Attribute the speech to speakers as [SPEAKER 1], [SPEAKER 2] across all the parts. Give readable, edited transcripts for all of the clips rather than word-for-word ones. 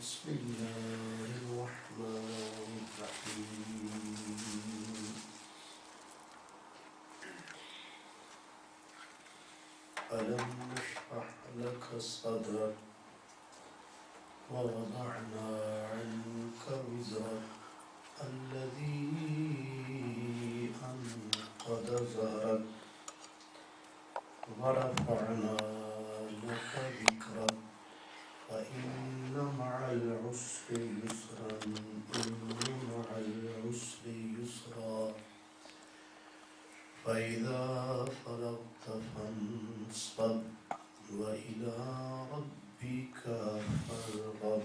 [SPEAKER 1] بسم الله الرحمن الرحيم ألم نشرح لك صدرك ووضعنا عنك وزرك الذي أنقض ظهرك ورفعنا لك ذكرك فإن مع العسر يسرا إن مع العسر يسرا فإذا فرغت فانصب وإلى ربك فارغب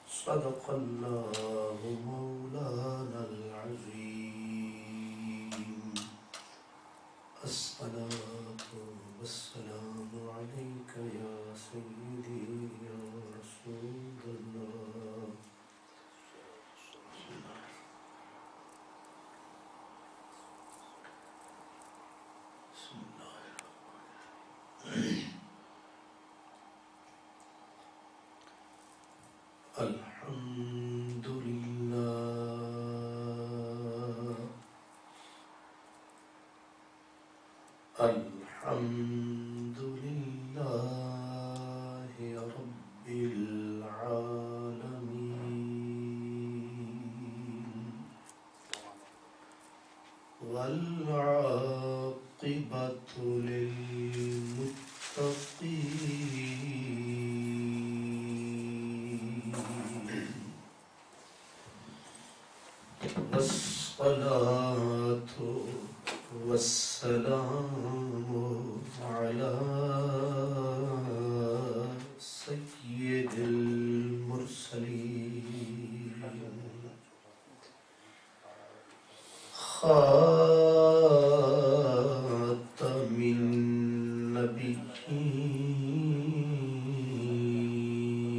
[SPEAKER 1] صدق الله مولانا العظيم الصلاة والسلام عليك يا سيدي يا رسول الله بسم الله الحمد لله الحمد لله رب العالمين والعاقبة للمتقين والصلاة والسلام على سيد المرسلين خاتم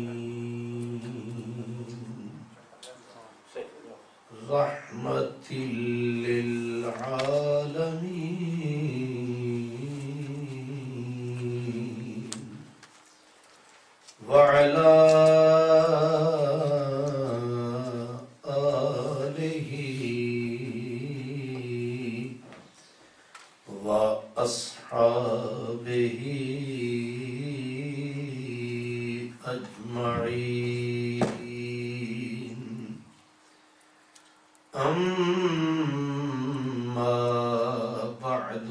[SPEAKER 1] النبيين رحمة للعالمين وعلى آله وأصحابه أجمعين أما بعد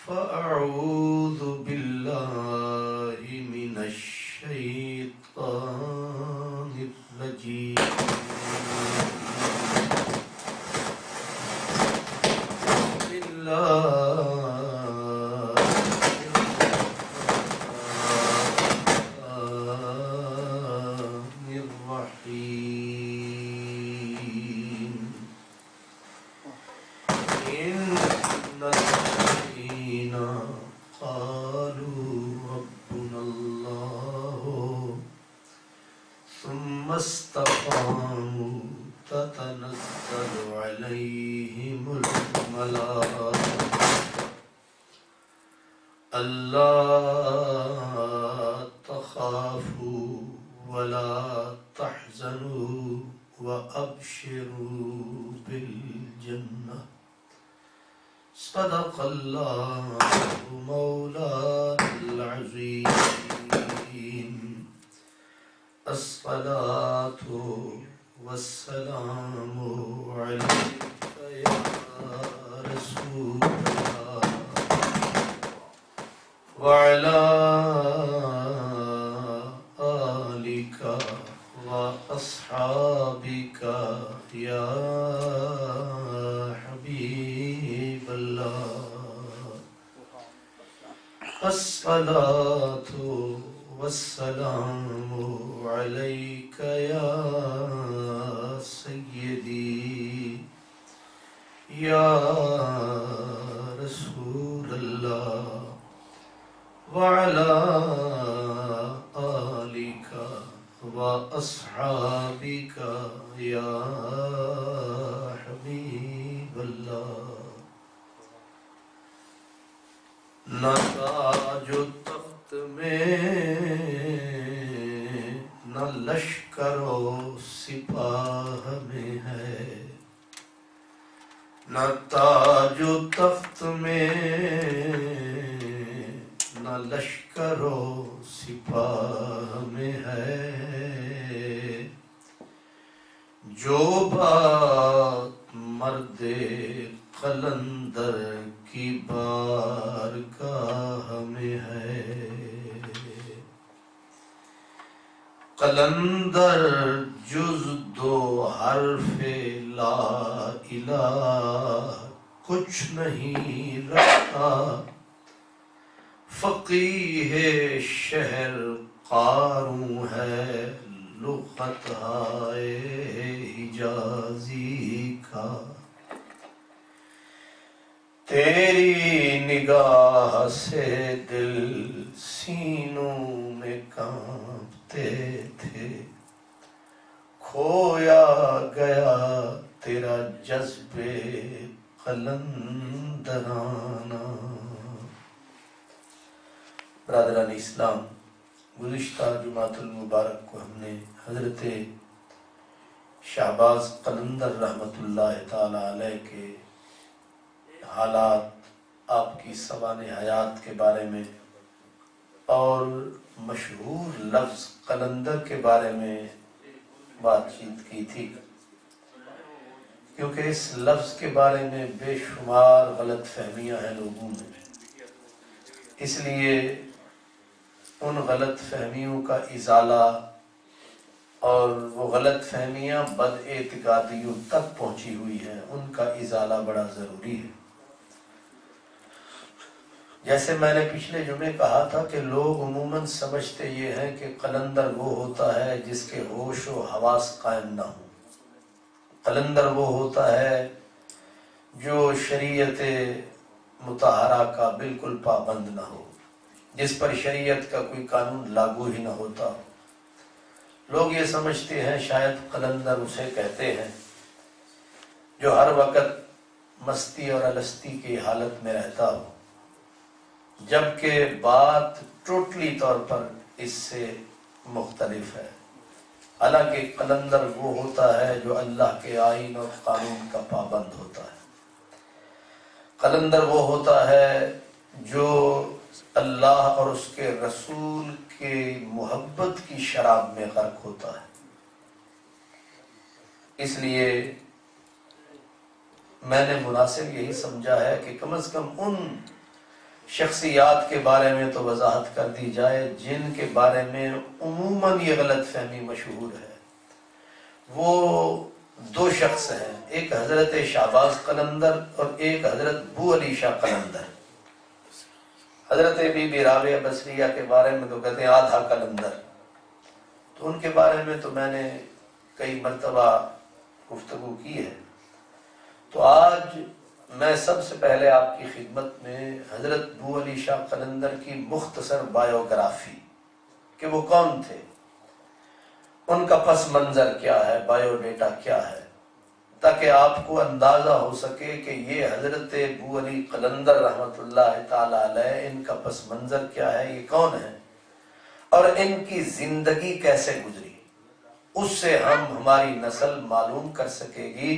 [SPEAKER 1] فأعوذ بالله من الشيطان الرجيم بسم الله الرحمن الرحيم إن الذين قالوا ربنا الله ثم استقاموا تتنزل عليهم الملائكة ألا تخافوا ولا تحزنوا وأبشروا بالجنة صدق الله مولانا العظيم الصلاة والسلام عليك يا رسول الله وعلى آلك وأصحابك يا حبيب الله الصلاة والسلام عليك يا سيدي يا رسول الله وعلى آلك وأصحابك يا حبيب الله نہ تاج و تخت میں لشکر و سپاہ میں ہے، نہ تاج و تخت میں، نہ لشکر و سپاہ میں ہے، جو بات مرد قلندر کی بارگاہ میں ہے۔ قلندر جز دو حرف لا الہ کچھ نہیں رکھتا، فقیہ شہر قاروں ہے لغت ہائے حجازی کا۔ تیری نگاہ سے دل سینوں میں کانپتے تھے، کھویا گیا تیرا جذب قلندرانہ۔ برادران اسلام، گزشتہ جمعۃ المبارک کو ہم نے حضرت شہباز قلندر رحمۃ اللہ تعالی علیہ کے حالات، آپ کی سوانح حیات کے بارے میں اور مشہور لفظ قلندر کے بارے میں بات چیت کی تھی، کیونکہ اس لفظ کے بارے میں بے شمار غلط فہمیاں ہیں لوگوں میں، اس لیے ان غلط فہمیوں کا ازالہ اور وہ غلط فہمیاں بد اعتقادیوں تک پہنچی ہوئی ہیں، ان کا ازالہ بڑا ضروری ہے۔ جیسے میں نے پچھلے جمعے کہا تھا کہ لوگ عموماً سمجھتے یہ ہیں کہ قلندر وہ ہوتا ہے جس کے ہوش و حواس قائم نہ ہوں، قلندر وہ ہوتا ہے جو شریعت مطہرہ کا بالکل پابند نہ ہو، جس پر شریعت کا کوئی قانون لاگو ہی نہ ہوتا ہو۔ لوگ یہ سمجھتے ہیں شاید قلندر اسے کہتے ہیں جو ہر وقت مستی اور الستی کی حالت میں رہتا ہو، جبکہ بات ٹوٹلی طور پر اس سے مختلف ہے۔ حالانکہ قلندر وہ ہوتا ہے جو اللہ کے آئین اور قانون کا پابند ہوتا ہے، قلندر وہ ہوتا ہے جو اللہ اور اس کے رسول کے محبت کی شراب میں غرق ہوتا ہے۔ اس لیے میں نے مناسب یہی سمجھا ہے کہ کم از کم ان شخصیات کے بارے میں تو وضاحت کر دی جائے جن کے بارے میں عموماً یہ غلط فہمی مشہور ہے۔ وہ دو شخص ہیں، ایک حضرت شہباز قلندر اور ایک حضرت بو علی شاہ قلندر۔ حضرت بی بی رابعہ بصریہ کے بارے میں تو کہتے ہیں آدھا قلندر، تو ان کے بارے میں تو میں نے کئی مرتبہ گفتگو کی ہے۔ تو آج میں سب سے پہلے آپ کی خدمت میں حضرت بو علی شاہ قلندر کی مختصر بایوگرافی کہ وہ کون تھے، ان کا پس منظر کیا ہے، بایو ڈیٹا کیا ہے، تاکہ آپ کو اندازہ ہو سکے کہ یہ حضرت بو علی قلندر رحمۃ اللہ تعالی علیہ، ان کا پس منظر کیا ہے، یہ کون ہے اور ان کی زندگی کیسے گزری۔ اس سے ہماری نسل معلوم کر سکے گی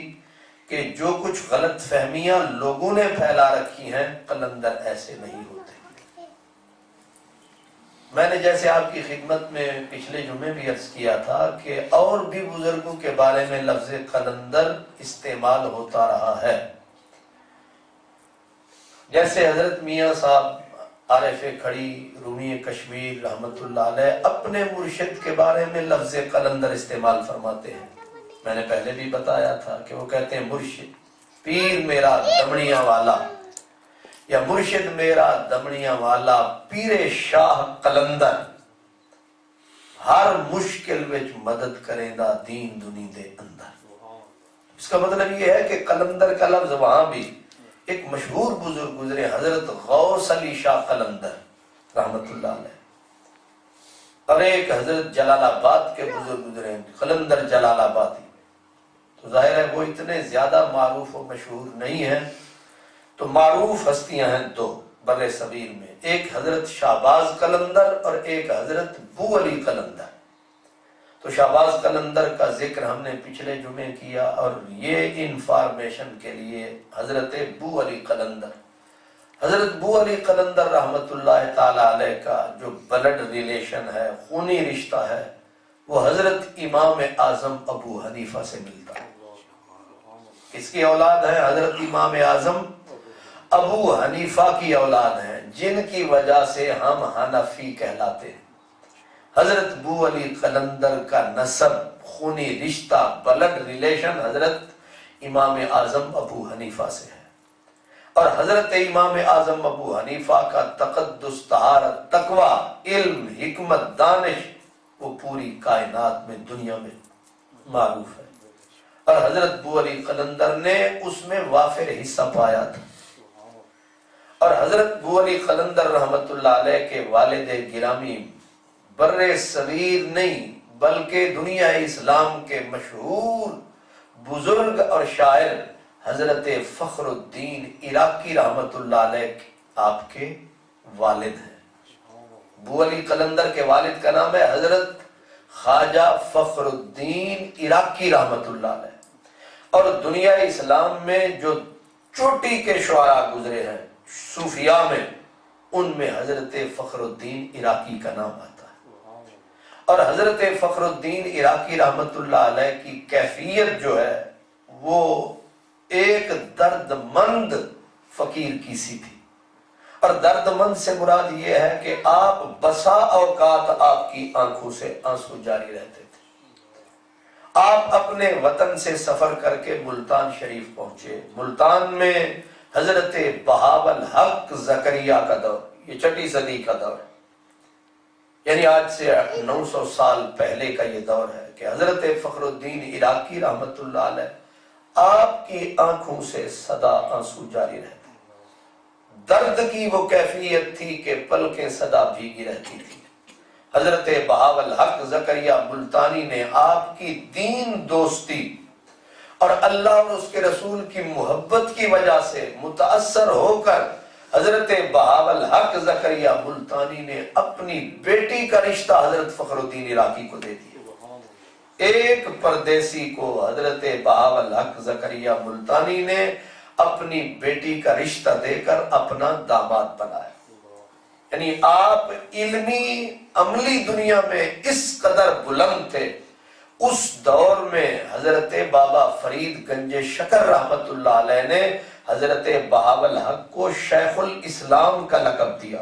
[SPEAKER 1] کہ جو کچھ غلط فہمیاں لوگوں نے پھیلا رکھی ہیں، قلندر ایسے نہیں ہوتے۔ میں نے جیسے آپ کی خدمت میں پچھلے جمعے بھی عرض کیا تھا کہ اور بھی بزرگوں کے بارے میں لفظ قلندر استعمال ہوتا رہا ہے، جیسے حضرت میاں صاحب عارف کھڑی رومی کشمیر رحمت اللہ علیہ اپنے مرشد کے بارے میں لفظ قلندر استعمال فرماتے ہیں۔ میں نے پہلے بھی بتایا تھا کہ وہ کہتے ہیں مرشد پیر میرا دمڑیاں والا، یا مرشد میرا دمڑیاں والا پیر شاہ قلندر، ہر مشکل وچ مدد کریں دا دین دنی دے اندر۔ اس کا مطلب یہ ہے کہ قلندر کا لفظ وہاں بھی ایک مشہور بزرگ گزرے، حضرت غوث علی شاہ قلندر رحمت اللہ علیہ، اور ایک حضرت جلال آباد کے بزرگ گزرے قلندر جلال آبادی۔ تو ظاہر ہے وہ اتنے زیادہ معروف و مشہور نہیں ہیں، تو معروف ہستیاں ہیں دو بر صغیر میں، ایک حضرت شہباز قلندر اور ایک حضرت بو علی قلندر۔ تو شہباز قلندر کا ذکر ہم نے پچھلے جمعے کیا، اور یہ انفارمیشن کے لیے حضرت بو علی قلندر، حضرت بو علی قلندر رحمت اللہ تعالی علیہ کا جو بلڈ ریلیشن ہے، خونی رشتہ ہے، وہ حضرت امام اعظم ابو حنیفہ سے ملتا ہے۔ کس کی اولاد ہے؟ حضرت امام اعظم ابو حنیفہ کی اولاد ہیں، جن کی وجہ سے ہم حنفی کہلاتے ہیں۔ حضرت بو علی قلندر کا نسب، خونی رشتہ، بلڈ ریلیشن حضرت امام اعظم ابو حنیفہ سے ہے، اور حضرت امام اعظم ابو حنیفہ کا تقدس، طہارت، تقوی، علم، حکمت، دانش وہ پوری کائنات میں، دنیا میں معروف ہے، اور حضرت بو علی قلندر نے اس میں وافر حصہ پایا تھا۔ اور حضرت بو علی قلندر رحمت اللہ علیہ کے والد گرامی برِ صغیر نہیں بلکہ دنیا اسلام کے مشہور بزرگ اور شاعر حضرت فخر الدین عراقی رحمت اللہ علیہ آپ کے والد ہیں۔ بو علی قلندر کے والد کا نام ہے حضرت خواجہ فخر الدین عراقی رحمت اللہ علیہ، اور دنیا اسلام میں جو چوٹی کے شعراء گزرے ہیں صوفیاء میں، ان میں حضرت فخر الدین عراقی کا نام آتا ہے۔ اور حضرت فخر الدین عراقی رحمت اللہ علیہ کی کیفیت جو ہے وہ ایک درد مند فقیر کی سی تھی، اور درد مند سے مراد یہ ہے کہ آپ بسا اوقات آپ کی آنکھوں سے آنسو جاری رہتے تھے۔ آپ اپنے وطن سے سفر کر کے ملتان شریف پہنچے۔ ملتان میں حضرت بہاول حق زکریا کا دور، یہ 6 صدی کا دور ہے، یعنی آج سے 900 سال پہلے کا یہ دور ہے کہ حضرت فخر الدین عراقی رحمت اللہ علیہ آپ کی آنکھوں سے سدا آنسو جاری رہتے، درد کی وہ کیفیت تھی کہ پلکیں سدا بھیگی رہتی تھی۔ حضرت بہاول حق زکریا ملتانی نے آپ کی دین دوستی اور اللہ اور اس کے رسول کی محبت کی وجہ سے متاثر ہو کر حضرت بہاول حق زکریا ملتانی نے اپنی بیٹی کا رشتہ حضرت فخر الدین عراقی کو دے دیا۔ ایک پردیسی کو حضرت بہاول حق زکریا ملتانی نے اپنی بیٹی کا رشتہ دے کر اپنا داماد بنایا۔ یعنی آپ علمی عملی دنیا میں اس قدر بلند تھے۔ اس دور میں حضرت بابا فرید گنج شکر رحمت اللہ علیہ نے حضرت بہاول حق کو شیخ الاسلام کا لقب دیا۔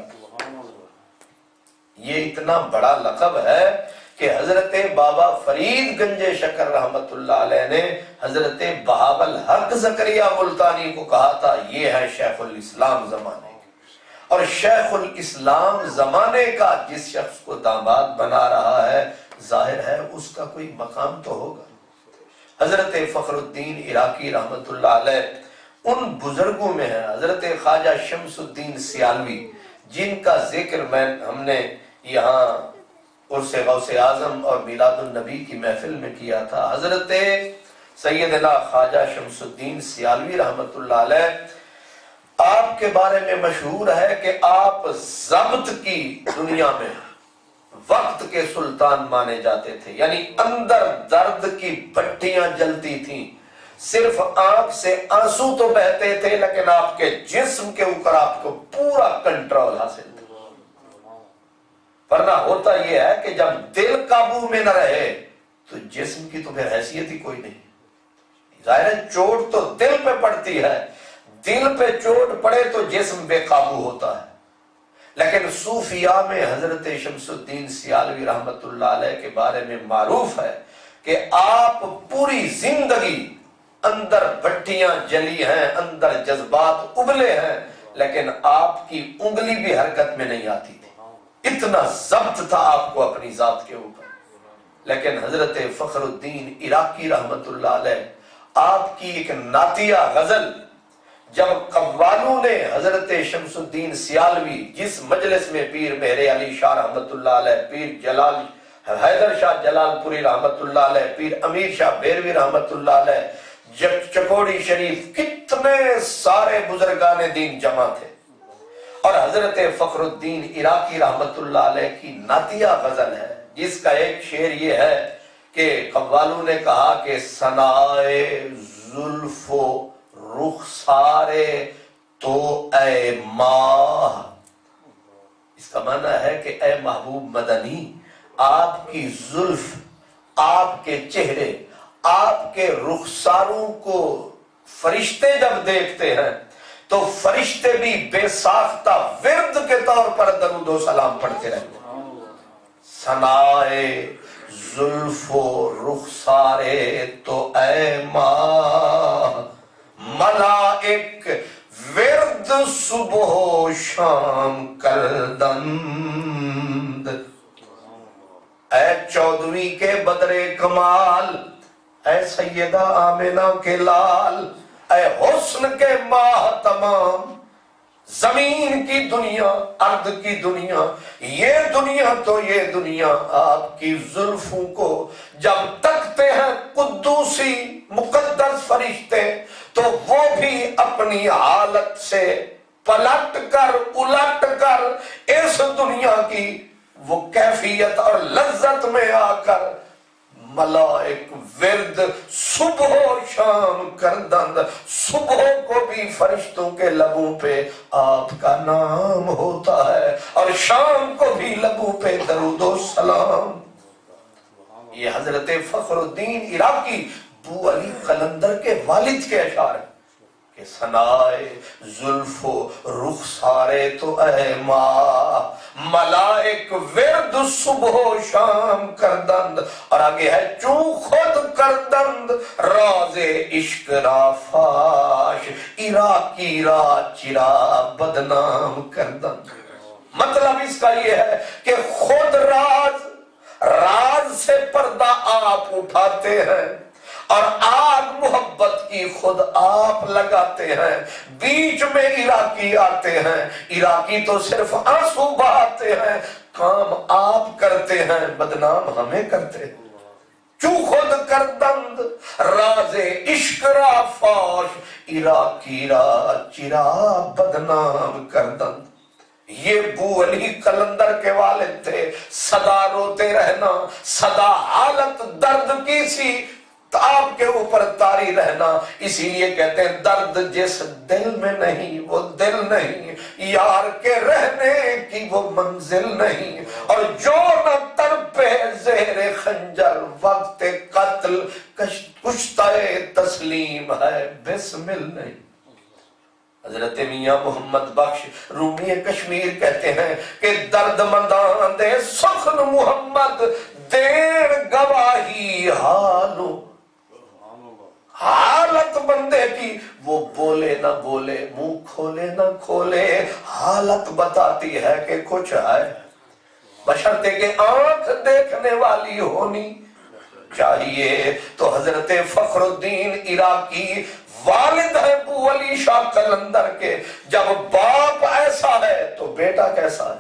[SPEAKER 1] یہ اتنا بڑا لقب ہے کہ حضرت بابا فرید گنج شکر رحمت اللہ علیہ نے حضرت بہاول حق زکریا ملتانی کو کہا تھا یہ ہے شیخ الاسلام زمانے، اور شیخ الاسلام زمانے کا جس شخص کو داماد بنا رہا ہے ظاہر ہے اس کا کوئی مقام تو ہوگا۔ حضرت فخر الدین عراقی رحمت اللہ علیہ ان بزرگوں میں ہے۔ حضرت خواجہ شمس الدین سیالوی جن کا ذکر ہم نے یہاں عرس غوث اعظم اور میلاد النبی کی محفل میں کیا تھا۔ حضرت سیدنا خواجہ شمس الدین سیالوی رحمت اللہ علیہ آپ کے بارے میں مشہور ہے کہ آپ ضبط کی دنیا میں وقت کے سلطان مانے جاتے تھے، یعنی اندر درد کی بھٹیاں جلتی تھیں، صرف آنکھ سے آنسو تو بہتے تھے لیکن آپ کے جسم کے اوپر آپ کو پورا کنٹرول حاصل تھا۔ ورنہ ہوتا یہ ہے کہ جب دل قابو میں نہ رہے تو جسم کی تو پھر حیثیت ہی کوئی نہیں۔ ظاہر ہے چوٹ تو دل پہ پڑتی ہے، دل پہ چوٹ پڑے تو جسم بے قابو ہوتا ہے۔ لیکن صوفیاء میں حضرت شمس الدین سیالوی رحمت اللہ علیہ کے بارے میں معروف ہے کہ آپ پوری زندگی اندر بھٹیاں جلی ہیں، اندر جذبات ابلے ہیں، لیکن آپ کی انگلی بھی حرکت میں نہیں آتی تھی، اتنا ضبط تھا آپ کو اپنی ذات کے اوپر۔ لیکن حضرت فخر الدین عراقی رحمت اللہ علیہ آپ کی ایک نعتیہ غزل جب قوالوں نے حضرت شمس الدین سیالوی جس مجلس میں پیر مہر علی شاہ رحمت اللہ علیہ، پیر جلال حیدر شاہ جلال پوری رحمت اللہ علیہ، پیر امیر شاہ بیروی رحمت اللہ علیہ، چکوڑی شریف، کتنے سارے بزرگان دین جمع تھے، اور حضرت فخر الدین عراقی رحمت اللہ علیہ کی نعتیہ غزل ہے جس کا ایک شعر یہ ہے کہ قوالوں نے کہا کہ ثنائے زلف و رخسارے تو اے ماہ، اس کا معنی ہے کہ اے محبوب مدنی، آپ کی زلف، آپ کے چہرے، آپ کے رخساروں کو فرشتے جب دیکھتے ہیں تو فرشتے بھی بے ساختہ ورد کے طور پر درود و سلام پڑھتے رہتے ہیں۔ ثنائے زلف و رخسارے تو اے ماہ، ملائک ورد صبح و شام کردند، اے 14ویں کے بدر کمال، اے سیدہ آمنہ کے لال، اے حسن کے ماہ تمام، زمین کی دنیا، ارض کی دنیا، یہ دنیا تو یہ دنیا آپ کی زلفوں کو جب تکتے ہیں قدوسی مقدس فرشتے تو وہ بھی اپنی حالت سے پلٹ کر الٹ کر اس دنیا کی وہ کیفیت اور لذت میں آ کر ملائک ورد صبح و شام کردند، صبح کو بھی فرشتوں کے لبوں پہ آپ کا نام ہوتا ہے اور شام کو بھی لبوں پہ درود و سلام۔ یہ حضرت فخر الدین عراقی بو علی قلندر کے والد کے اشعار ہیں کہ ثنائے زلف و رخسارے تو اے ماہ، ملائک ورد صبح و شام کردند، اور آگے ہے چوں خود کردند راز عشق را فاش، عراقی را چرا بدنام کردند۔ مطلب اس کا یہ ہے کہ خود راز سے پردہ آپ اٹھاتے ہیں اور آگ محبت کی خود آپ لگاتے ہیں، بیچ میں عراقی آتے ہیں، عراقی تو صرف آنسو بہاتے ہیں، کام آپ کرتے ہیں، بدنام ہمیں کرتے ہیں۔ چو خود کردند راز عشق را فاش، عراقی را چرا بدنام کردند۔ یہ بو علی قلندر کے والد تھے، سدا روتے رہنا، سدا حالت درد کی سی آپ کے اوپر طاری رہنا، اسی لیے کہتے ہیں درد جس دل میں نہیں وہ دل نہیں، یار کے رہنے کی وہ منزل نہیں، اور جو نہ تڑپے زہر خنجر وقت قتل کشتہ تسلیم ہے بسمل نہیں۔ حضرت میاں محمد بخش رومی کشمیر کہتے ہیں کہ درد مندان دے سخن محمد دیر گواہی حالو، حالت بندے کی وہ بولے نہ بولے، منہ کھولے نہ کھولے، حالت بتاتی ہے کہ کچھ ہے، بشرطے کہ آنکھ دیکھنے والی ہونی چاہیے۔ تو حضرت فخر الدین عراقی والد ہے ابو علی شاہ قلندر کے، جب باپ ایسا ہے تو بیٹا کیسا ہے؟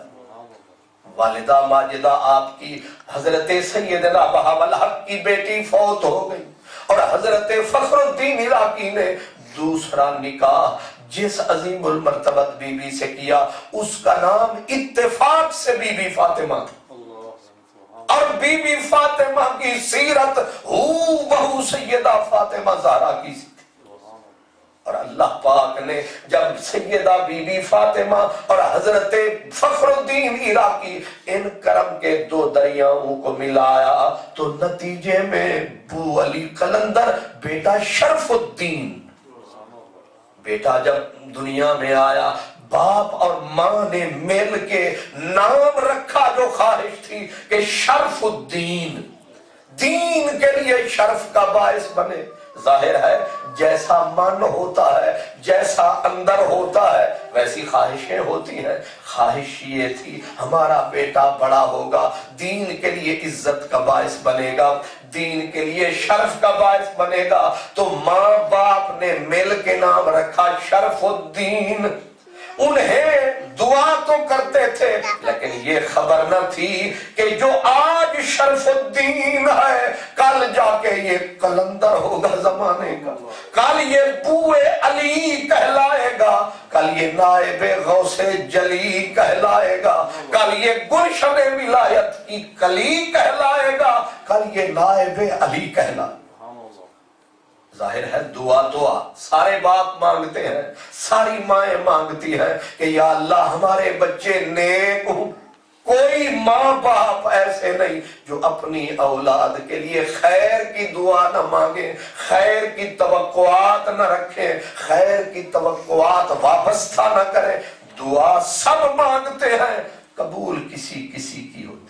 [SPEAKER 1] والدہ ماجدہ آپ کی حضرت سیدنا بہاولحق کی بیٹی فوت ہو گئی، اور حضرت فخر الدین عراقی نے دوسرا نکاح جس عظیم المرتبت بی بی سے کیا اس کا نام اتفاق سے بی بی فاطمہ تھا، اور بی بی فاطمہ کی سیرت ہو بہو سیدہ فاطمہ زہرا کی سی، اور اللہ پاک نے جب سیدہ بی بی فاطمہ اور حضرت فخر الدین عراقی ان کرم کے دو دریاؤں کو ملایا تو نتیجے میں بو علی قلندر بیٹا شرف الدین، بیٹا جب دنیا میں آیا باپ اور ماں نے مل کے نام رکھا جو خواہش تھی کہ شرف الدین، دین کے لیے شرف کا باعث بنے۔ ظاہر ہے جیسا من ہوتا ہے، جیسا اندر ہوتا ہے ویسی خواہشیں ہوتی ہیں۔ خواہش یہ تھی ہمارا بیٹا بڑا ہوگا، دین کے لیے عزت کا باعث بنے گا، دین کے لیے شرف کا باعث بنے گا، تو ماں باپ نے مل کے نام رکھا شرف الدین۔ انہیں دعا تو کرتے تھے لیکن یہ خبر نہ تھی کہ جو آج شرف الدین ہے کل جا کے یہ قلندر ہوگا زمانے کا، کل یہ بوئے علی کہلائے گا، کل یہ نائب غوث جلی کہلائے گا، کل یہ گلشن ولایت کی کلی کہلائے گا، کل یہ نائب علی کہنا۔ ظاہر ہے دعا سارے باپ مانگتے ہیں، ساری مائیں مانگتی ہیں کہ یا اللہ ہمارے بچے نیک ہوں۔ کوئی ماں باپ ایسے نہیں جو اپنی اولاد کے لیے خیر کی دعا نہ مانگے، خیر کی توقعات نہ رکھے، خیر کی توقعات وابستہ نہ کرے۔ دعا سب مانگتے ہیں، قبول کسی کسی کی ہوتی،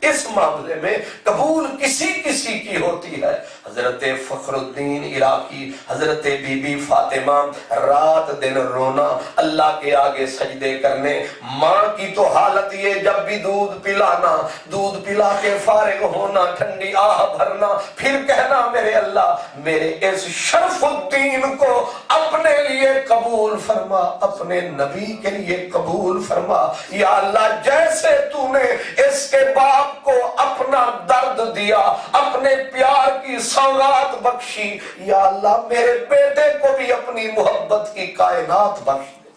[SPEAKER 1] اس معاملے میں قبول کسی کسی کی ہوتی ہے۔ حضرت فخر الدین عراقی، حضرت بی بی فاطمہ رات دن رونا، اللہ کے آگے سجدے کرنے۔ ماں کی تو حالت یہ، جب بھی دودھ پلانا، دودھ پلا کے فارغ ہونا، ٹھنڈی آہ بھرنا، پھر کہنا میرے اللہ میرے اس شرف الدین کو اپنے لیے قبول فرما، اپنے نبی کے لیے قبول فرما۔ یا اللہ جیسے تو نے اس کے باپ کو اپنا درد دیا، اپنے پیار کی سوغات بخشی، یا اللہ میرے بیٹے کو بھی اپنی محبت کی کائنات بخش دے۔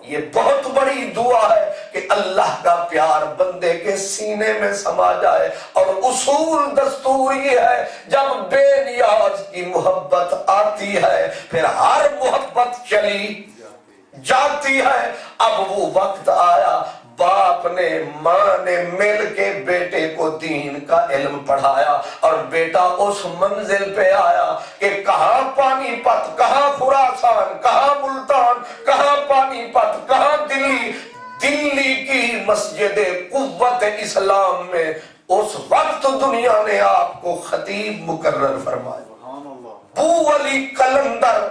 [SPEAKER 1] یہ بہت بڑی دعا ہے کہ اللہ کا پیار بندے کے سینے میں سما جائے۔ اور اصول دستور یہ ہے جب بے نیاز کی محبت آتی ہے پھر ہر محبت چلی جاتی ہے۔ اب وہ وقت آیا، باپ نے ماں نے مل کے بیٹے کو دین کا علم پڑھایا، اور بیٹا اس منزل پہ آیا کہ کہاں پانی پت، کہاں خراسان، کہاں ملتان، کہاں پانی پت، کہاں دلی۔ دلی کی مسجد قوت اسلام میں اس وقت دنیا نے آپ کو خطیب مقرر فرمایا۔ بو علی قلندر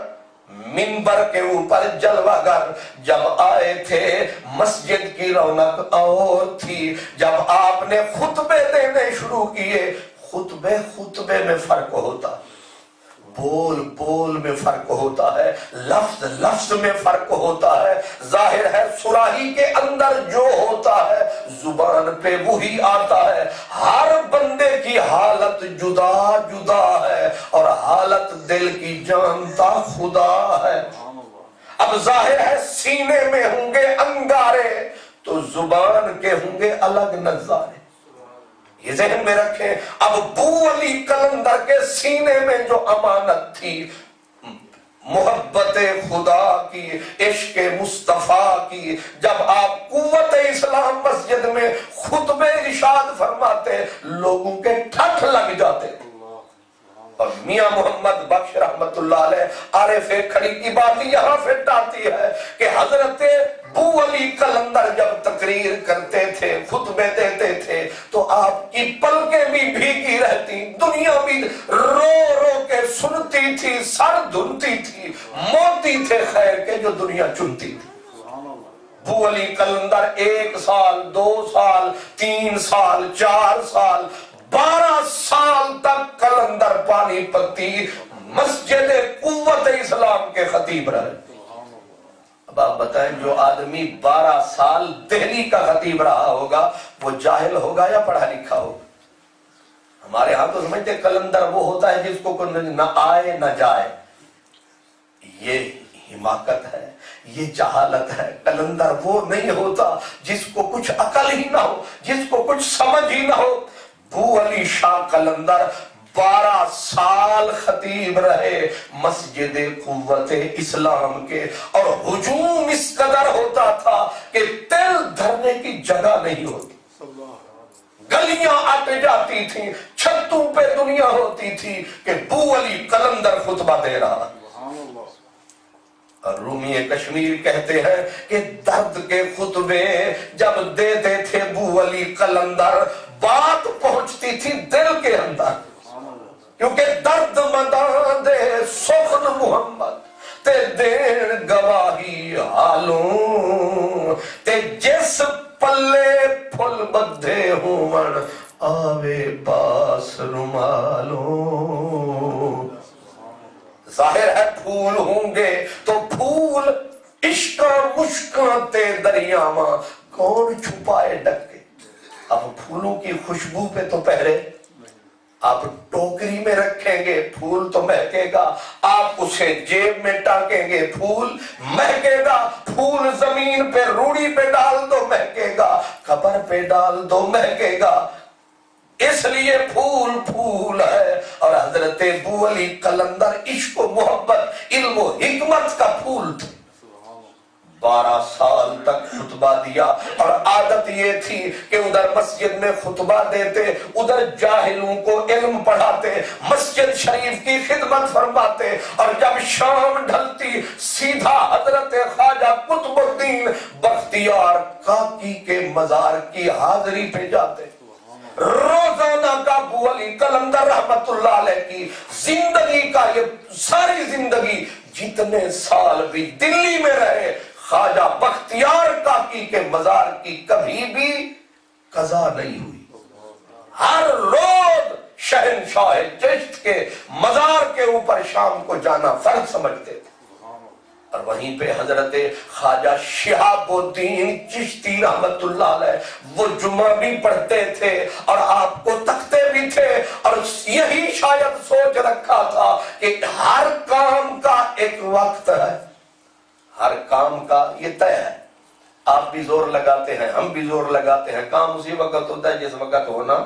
[SPEAKER 1] منبر کے اوپر جلوہ گر جب آئے تھے، مسجد کی رونق اور تھی۔ جب آپ نے خطبے دینے شروع کیے، خطبے میں فرق ہوتا، بول میں فرق ہوتا ہے، لفظ میں فرق ہوتا ہے۔ ظاہر ہے سراہی کے اندر جو ہوتا ہے زبان پہ وہی آتا ہے۔ ہر بندے کی حالت جدا جدا ہے، اور حالت دل کی جانتا خدا ہے۔ اب ظاہر ہے سینے میں ہوں گے انگارے تو زبان کے ہوں گے الگ نظارے، یہ ذہن میں رکھیں۔ اب بو علی قلندر کے سینے میں جو امانت تھی، محبت خدا کی، عشق مصطفیٰ کی، جب آپ قوت اسلام مسجد میں خطبے ارشاد فرماتے لوگوں کے ٹھٹ لگ جاتے۔ اور میاں محمد بخش رحمت اللہ علیہ عارف کھڑی کی بات یہاں فٹ آتی ہے کہ حضرت بو علی قلندر جب تقریر کرتے تھے، خطبے دیتے تھے، تو آپ کی پلکیں بھی بھیگی رہتی، دنیا بھی رو رو کے سنتی تھی، سر دھنتی تھی، موتی تھے خیر کے جو دنیا چنتی تھی۔ بو علی قلندر 1 سال 2 سال 3 سال 4 سال 12 سال تک قلندر پانی پتی مسجد قوت اسلام کے خطیب رہے۔ اب آپ بتائیں جو آدمی 12 سال دہلی کا خطیب رہا ہوگا وہ جاہل ہوگا یا پڑھا لکھا ہوگا؟ ہمارے ہاں تو سمجھتے قلندر وہ ہوتا ہے جس کو کوئی نہ آئے نہ جائے۔ یہ حماقت ہے، یہ جہالت ہے۔ قلندر وہ نہیں ہوتا جس کو کچھ عقل ہی نہ ہو، جس کو کچھ سمجھ ہی نہ ہو۔ بو علی شاہ قلندر 12 سال خطیب رہے مسجد قوت اسلام کے، اور ہجوم اس قدر ہوتا تھا کہ تل دھرنے کی جگہ نہیں ہوتی، گلیاں اٹ جاتی تھیں، چھتوں پہ دنیا ہوتی تھی کہ بو علی قلندر خطبہ دے رہا۔ اور رومی کشمیر کہتے ہیں کہ درد کے خطبے جب دیتے تھے بو علی قلندر، بات پہنچتی تھی دل کے اندر، کیونکہ درد مدان دے سخن محمد تے دین گواہی حالوں تے جس پلے پھل بدھے ہون آوے باس رومالوں۔ ظاہر ہے پھول ہوں گے تو پھول عشقاں مشکاں تے دریاواں کون چھپائے ڈکے۔ اب پھولوں کی خوشبو پہ تو پہرے، آپ ٹوکری میں رکھیں گے پھول تو مہکے گا، آپ اسے جیب میں ٹانگیں گے پھول مہکے گا، پھول زمین پہ روڑی پہ ڈال دو مہکے گا، قبر پہ ڈال دو مہکے گا۔ اس لیے پھول پھول ہے. اور حضرت ابو علی قلندر عشق و محبت علم و حکمت کا پھول تھے. 12 سال تک خطبہ دیا اور عادت یہ تھی کہ ادھر مسجد میں خطبہ دیتے, ادھر جاہلوں کو علم پڑھاتے, مسجد شریف کی خدمت فرماتے. اور جب شام ڈھلتی سیدھا حضرت خواجہ قطب الدین بختیار کاکی کے مزار کی حاضری پہ جاتے. روزانہ کا ابو علی قلندر رحمت اللہ علیہ کی زندگی کا یہ ساری زندگی جتنے سال بھی دلی میں رہے, خواجہ بختیار کاکی کے مزار کی کبھی بھی قضا نہیں ہوئی. ہر روز شہنشاہ چشت کے مزار کے اوپر شام کو جانا فرض سمجھتے تھے. اور وہیں پہ حضرت خواجہ شہاب الدین چشتی رحمت اللہ علیہ وہ جمعہ بھی پڑھتے تھے اور آپ کو تکتے بھی تھے. اور یہی شاید سوچ رکھا تھا کہ ہر کام کا ایک وقت ہے, ہر کام کا یہ طے ہے. آپ بھی زور لگاتے ہیں, ہم بھی زور لگاتے ہیں, کام اسی وقت ہوتا ہے جس وقت ہونا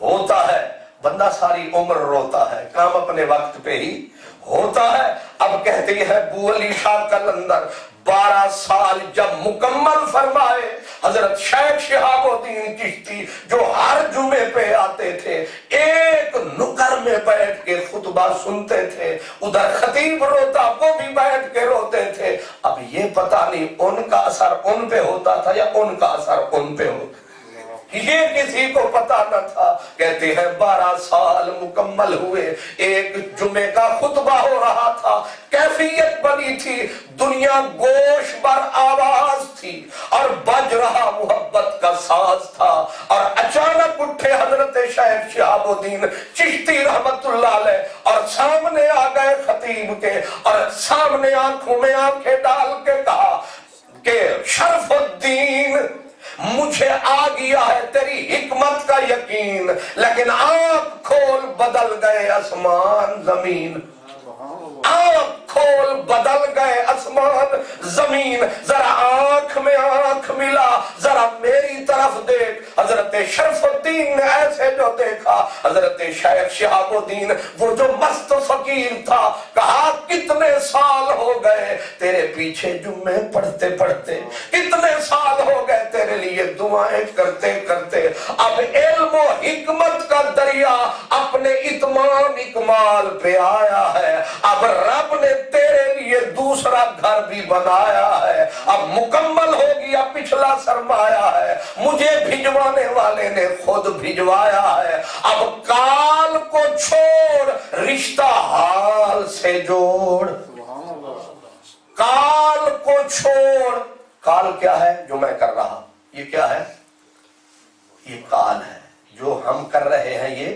[SPEAKER 1] ہوتا ہے. بندہ ساری عمر روتا ہے, کام اپنے وقت پہ ہی ہوتا ہے. اب کہتی ہے ابو علی شاہ قلندر 12 سال جب مکمل فرمائے, حضرت شیخ شہاب الدین چشتی جو ہر جمعے پہ آتے تھے ایک نکر میں بیٹھ کے خطبہ سنتے تھے, ادھر خطیب روتا وہ بھی بیٹھ کے روتے تھے. اب یہ پتہ نہیں ان کا اثر ان پہ ہوتا تھا یا ان کا اثر ان پہ ہوتا, یہ کسی کو پتا نہ تھا. کہتے ہیں 12 سال مکمل ہوئے, ایک جمعے کا خطبہ ہو رہا تھا, کیفیت بنی تھی, دنیا گوش بر آواز تھی اور بج رہا محبت کا ساز تھا. اور اچانک اٹھے حضرت شیخ شہاب الدین چشتی رحمت اللہ علیہ اور سامنے آ گئے خطیب کے, اور سامنے آنکھوں میں آنکھیں ڈال کے کہا کہ شرف الدین مجھے آ گیا ہے تیری حکمت کا یقین, لیکن آنکھ کھول بدل گئے آسمان زمین, آنکھ کھول بدل گئے آسمان زمین, ذرا آنکھ میں آنکھ ملا, ذرا میری طرف دیکھ. حضرت شرف الدین نے ایسے جو دیکھا, حضرت شیخ شہاب الدین وہ جو مست فقیر تھا, کہا کتنے سال ہو گئے تیرے پیچھے جمعے پڑھتے پڑھتے, کتنے سال ہو گئے تیرے لیے دعائیں کرتے کرتے. اب علم و حکمت کا دریا اپنے اتمام اکمال پہ آیا ہے, اب رب نے تیرے لیے دوسرا گھر بھی بنایا ہے, اب مکمل ہو گیا پچھلا سرمایہ ہے, مجھے بھجوانے والے نے خود بھجوایا ہے. اب کال کو چھوڑ رشتہ حال سے جوڑ, کال کو چھوڑ. کال کیا ہے جو میں کر رہا, یہ کیا ہے, یہ کال ہے. جو ہم کر رہے ہیں یہ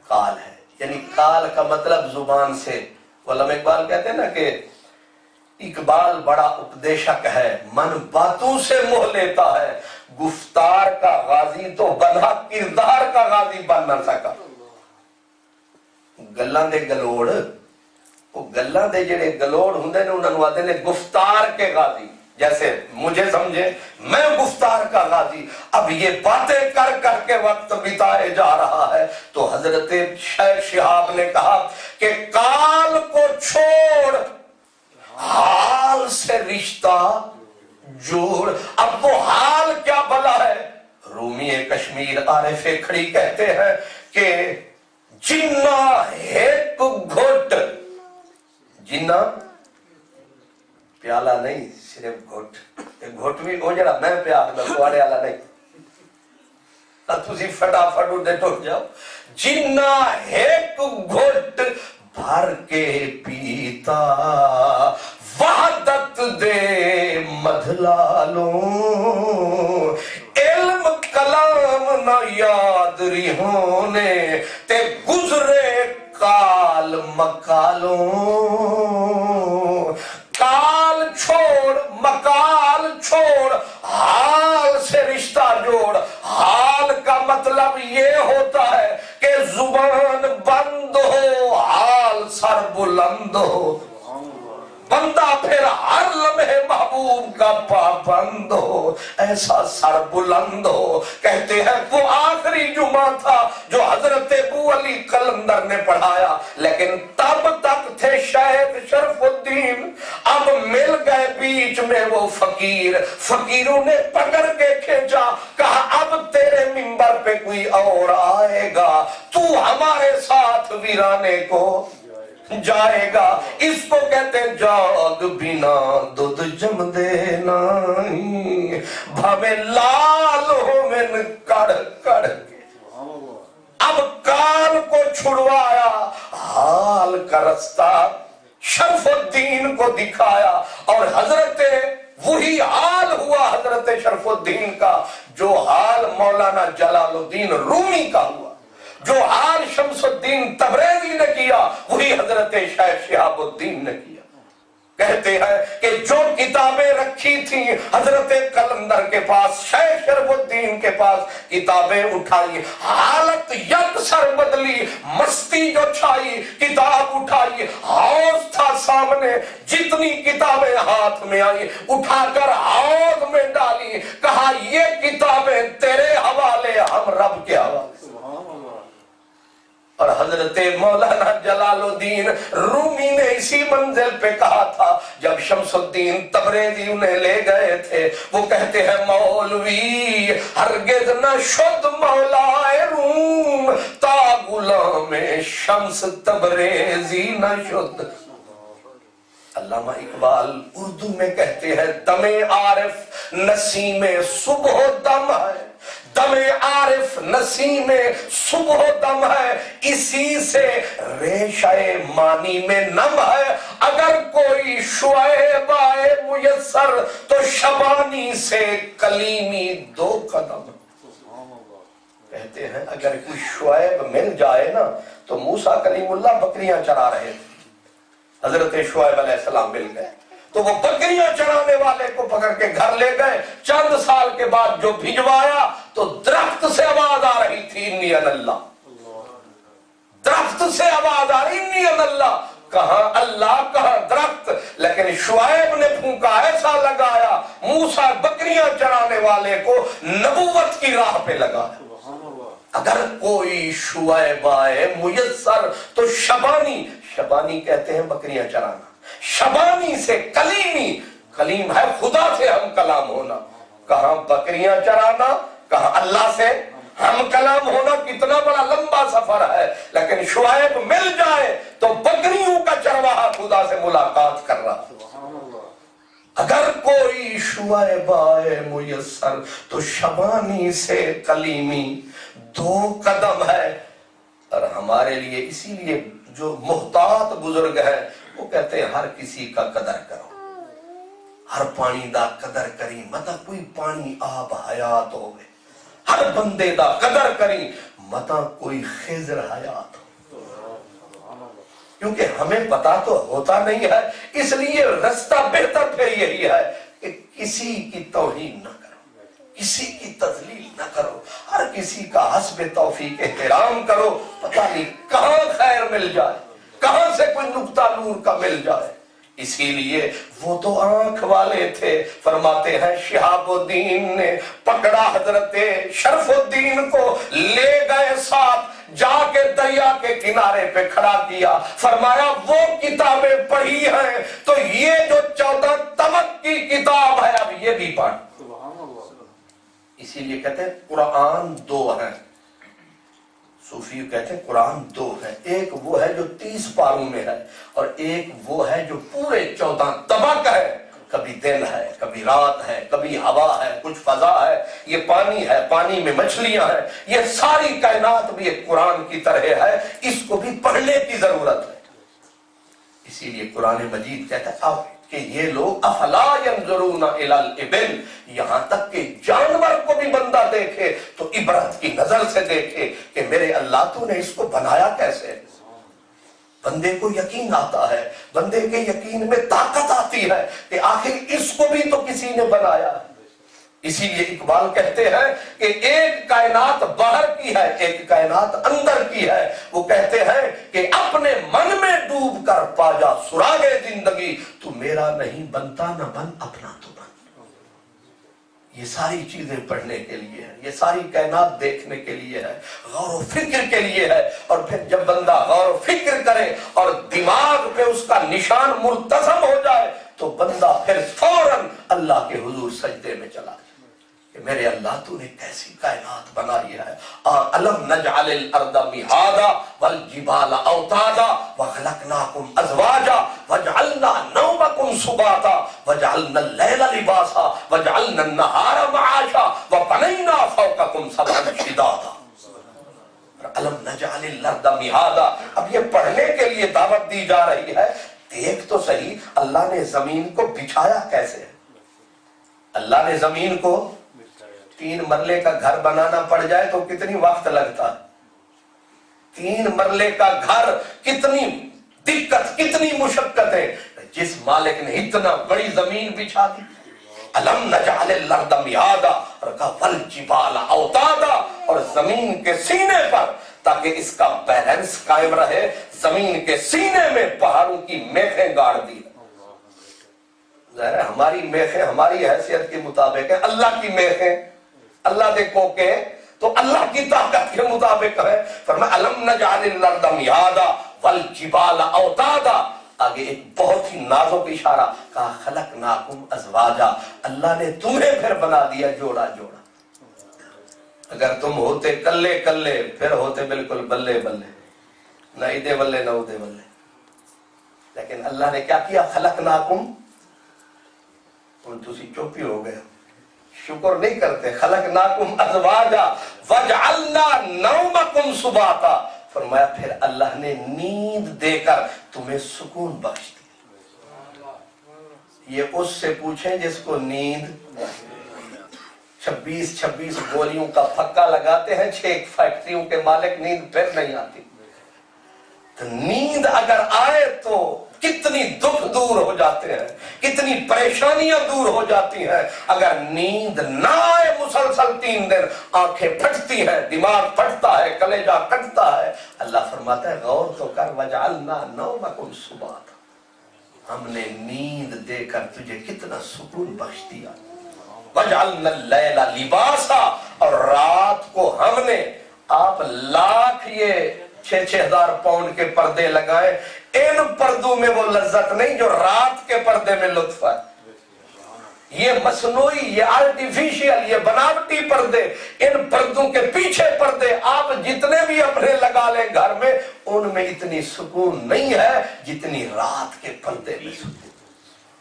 [SPEAKER 1] کال ہے. یعنی کال کا مطلب زبان سے. علامہ اقبال کہتے ہیں نا کہ اقبال بڑا اپدیشک ہے, من باتوں سے موہ لیتا ہے, گفتار کا غازی تو بنا کردار کا غازی بن نہ سکا. گلاں دے گلوڑ, وہ گلاں دے جڑے گلوڑ ہوندے نے انہاں نوں آندے نے گفتار کے غازی. جیسے مجھے سمجھے میں گفتار کا غازی, اب یہ باتیں کر کر کے وقت بتائے جا رہا ہے. تو حضرت شیخ شہاب نے کہا کہ کال کو چھوڑ حال سے رشتہ جوڑ. اب وہ حال کیا بلا ہے, رومی کشمیر عارف کھڑی کہتے ہیں کہ جنہ ایک گھٹ, جنہ پیالہ نہیں صرف گھٹ, گھٹ بھی وہ جڑا میں پیار دا تواڈے والا نہیں, تسی فٹافٹ اٹھے ٹوٹ جاؤ. جنہ ایک گھٹ بھر کے پیتا وحدت دے مدھلالوں, علم کلام نہ یاد رہونے تے گزرے کال مکالوں. کال چھوڑ مکال چھوڑ, حال سے رشتہ جوڑ. حال کا مطلب یہ ہوتا ہے کہ زبان بند ہو, حال سر بلند ہو. بندہ پھر ہر لمحے محبوب
[SPEAKER 2] محبوب کا پابند ہو، ایسا سر بلند ہو. کہتے ہیں وہ آخری جمعہ تھا جو حضرت ابو علی قلندر نے پڑھایا، لیکن تب تک تھے شیخ شرف الدین. اب مل گئے بیچ میں وہ فقیر، فقیروں نے پکڑ کے کھینچا، کہا اب تیرے منبر پہ کوئی اور آئے گا، تو ہمارے ساتھ ویرانے کو جائے گا. اس کو کہتے ہیں جاگ بنا دودھ جم دینا بھویں لال ہو من کڑ کڑ کے. اب کال کو چھڑوایا، حال کا رستہ شرف الدین کو دکھایا، اور حضرت وہی حال ہوا حضرت شرف الدین کا جو حال مولانا جلال الدین رومی کا ہوا، جو حال شمس الدین تبریزی نے کیا وہی حضرت شیخ شہاب الدین نے کیا. کہتے ہیں کہ جو کتابیں رکھی تھیں حضرت قلندر کے پاس، شیخ شرف الدین کے پاس کتابیں اٹھائی، حالت یکسر بدلی، مستی جو چھائی، کتاب اٹھائی، حوض تھا سامنے، جتنی کتابیں ہاتھ میں آئی اٹھا کر حوض میں ڈالی، کہا یہ کتابیں تیرے حوالے، ہم رب کے حوالے. اور حضرت مولانا جلال الدین رومی نے اسی منزل پہ کہا تھا جب شمس الدین تبریزی انہیں لے گئے تھے. وہ کہتے ہیں مولوی ہرگز نہ شد مولا روم تا غلام شمس تبریزی نہ شد. علامہ اقبال اردو میں کہتے ہیں دم عارف نسیم صبح و دم ہے، دم عارف نسیم صبح و دم ہے، اسی سے ریشہ مانی میں نم ہے. اگر کوئی شعیب آئے میسر تو شبانی سے کلیمی دو قدم. کہتے ہیں اگر کوئی شعیب مل جائے نا تو موسیٰ کلیم اللہ بکریاں چرا رہے تھے، حضرت شعیب علیہ السلام مل گئے تو وہ بکریاں چرانے والے کو پکڑ کے گھر لے گئے. چند سال کے بعد جو بھجوایا تو درخت سے آواز آ رہی تھی انی ان اللہ، درخت سے آواز آ رہی انی ان اللہ. کہاں اللہ کہاں درخت، لیکن شعیب نے پھونکا ایسا لگایا موسیٰ بکریاں چرانے والے کو نبوت کی راہ پہ لگایا. اگر کوئی شعیب آئے میسر تو شبانی، شبانی کہتے ہیں بکریاں چرانا، شبانی سے کلیمی، کلیم ہے خدا سے ہم کلام ہونا. کہاں بکریاں چرانا، کہاں اللہ سے ہم کلام ہونا. کتنا بڑا لمبا سفر ہے، لیکن شعیب مل جائے تو بکریوں کا چرواہا خدا سے ملاقات کر رہا. اگر کوئی شعیب آئے میسر تو شبانی سے کلیمی دو قدم ہے. اور ہمارے لیے اسی لیے جو محتاط بزرگ ہیں وہ کہتے ہیں ہر کسی کا قدر کرو، ہر پانی دا قدر کری، متا کوئی پانی آب حیات ہوئے، ہر بندے دا قدر کری متا کوئی خضر حیات ہو. کیونکہ ہمیں پتا تو ہوتا نہیں ہے، اس لیے رستہ بہتر پھر یہی ہے کہ کسی کی توہین نہ کرو، کسی کی تذلیل نہ کرو، ہر کسی کا حسب توفیق احترام کرو. پتہ نہیں کہاں خیر مل جائے، کہاں سے کوئی نقطہ نور کا مل جائے. اسی لیے وہ تو آنکھ والے تھے. فرماتے ہیں شہاب الدین نے پکڑا حضرت شرف الدین کو، لے گئے ساتھ، جا کے دریا کے کنارے پہ کھڑا کیا، فرمایا وہ کتابیں پڑھی ہیں تو یہ جو 14 طبق کی کتاب ہے اب یہ بھی پڑھ. اسی لیے کہتے ہیں قرآن دو ہیں، صوفی کہتے ہیں قرآن دو ہے، ایک وہ ہے جو 30 پاروں میں ہے اور ایک وہ ہے جو پورے 14 طبق ہے. کبھی دن ہے، کبھی رات ہے، کبھی ہوا ہے، کچھ فضا ہے، یہ پانی ہے، پانی میں مچھلیاں ہیں، یہ ساری کائنات بھی ایک قرآن کی طرح ہے. اس کو بھی پڑھنے کی ضرورت ہے. اسی لیے قرآن مجید کہتا ہے اب کہ یہ لوگ افلا ینظرون الی الابل، یہاں تک کہ جانور کو بھی بندہ دیکھے تو عبرت کی نظر سے دیکھے کہ میرے اللہ تو نے اس کو بنایا کیسے. بندے کو یقین آتا ہے، بندے کے یقین میں طاقت آتی ہے کہ آخر اس کو بھی تو کسی نے بنایا. اسی لیے اقبال کہتے ہیں کہ ایک کائنات باہر کی ہے، ایک کائنات اندر کی ہے. وہ کہتے ہیں کہ اپنے من میں ڈوب کر پا جا سراغ زندگی، تو میرا نہیں بنتا نہ بن اپنا تو.
[SPEAKER 1] یہ ساری چیزیں پڑھنے کے لیے ہے، یہ ساری کائنات دیکھنے کے لیے ہے، غور و فکر کے لیے ہے. اور پھر جب بندہ غور و فکر کرے اور دماغ پہ اس کا نشان مرتسم ہو جائے تو بندہ پھر فوراً اللہ کے حضور سجدے میں چلا جائے کہ میرے اللہ تو نے کیسی کائنات بنائی ہے. الم نجعل الارض مہادا والجبال اوتادا وخلقناکم ازواجا وجعلنا نومکم سباتا وجعلنا اللیل لباسا وجعلنا النہار معاشا وبنینا فوقکم سبعا شدادا. الم نجعل الارض مہادا. اب یہ پڑھنے کے لیے دعوت دی جا رہی ہے. دیکھ تو صحیح اللہ نے زمین کو بچھایا کیسے ہے. اللہ نے زمین کو 3 مرلے کا گھر بنانا پڑ جائے تو کتنی وقت لگتا ہے. 3 مرلے کا گھر کتنی دقت کتنی مشقت ہے. جس مالک نے اتنا بڑی زمین بچھا دی. الم نجعل الارض مہادا اور کہا والجبال اوتادا اور زمین کے سینے پر تاکہ اس کا بیلنس قائم رہے زمین کے سینے میں پہاڑوں کی میخیں گاڑ دی. ظاہر ہے ہماری میخیں ہماری حیثیت کے مطابق ہے، اللہ کی میخیں اللہ دیکھو کہ تو اللہ کی طاقت کے مطابق ہے. فرمایا الم نجعل الارض مہادا والجبال اوتادا. آگے ایک بہت ہی نازک اشارہ کہا خلقناکم ازواجا. اللہ نے تمہیں پھر بنا دیا جوڑا جوڑا. اگر تم ہوتے کلے کلے پھر ہوتے بالکل بلے بلے، نہ ادے بلے نہ ادے بلے. لیکن اللہ نے کیا کیا خلقناکم. تسی چوپی ہو گئے، شکر نہیں کرتے. خلقناکم ازواجا وجعلنا نومکم سباتا. فرمایا پھر اللہ نے نیند دے کر تمہیں سکون بخش دیا. یہ اس سے پوچھیں جس کو نیند 26 گولیوں کا پھکا لگاتے ہیں 6 فیکٹریوں کے مالک، نیند پھر نہیں آتی. تو نیند اگر آئے تو کتنی دکھ دور ہو جاتے ہیں، کتنی پریشانیاں دور ہو جاتی ہیں. اگر نیند نہ آئے مسلسل 3 دن آنکھیں پھٹتی ہیں، دماغ پھٹتا ہے، کلیجہ کٹتا ہے. اللہ فرماتا ہے غور تو کر وجعلنا نومکم سباتا. ہم نے نیند دے کر تجھے کتنا سکون بخش دیا. وجعلنا اللیل لباسا اور رات کو ہم نے آپ لاکھ یہ 6,000 پاؤنڈ کے پردے لگائے، ان پردوں میں وہ لذت نہیں جو رات کے پردے میں لطف ہے. یہ مصنوعی، یہ آرٹیفیشل، یہ بناوٹی پردے، ان پردوں کے پیچھے پردے آپ جتنے بھی اپنے لگا لیں گھر میں ان میں اتنی سکون نہیں ہے جتنی رات کے پردے میں سکون.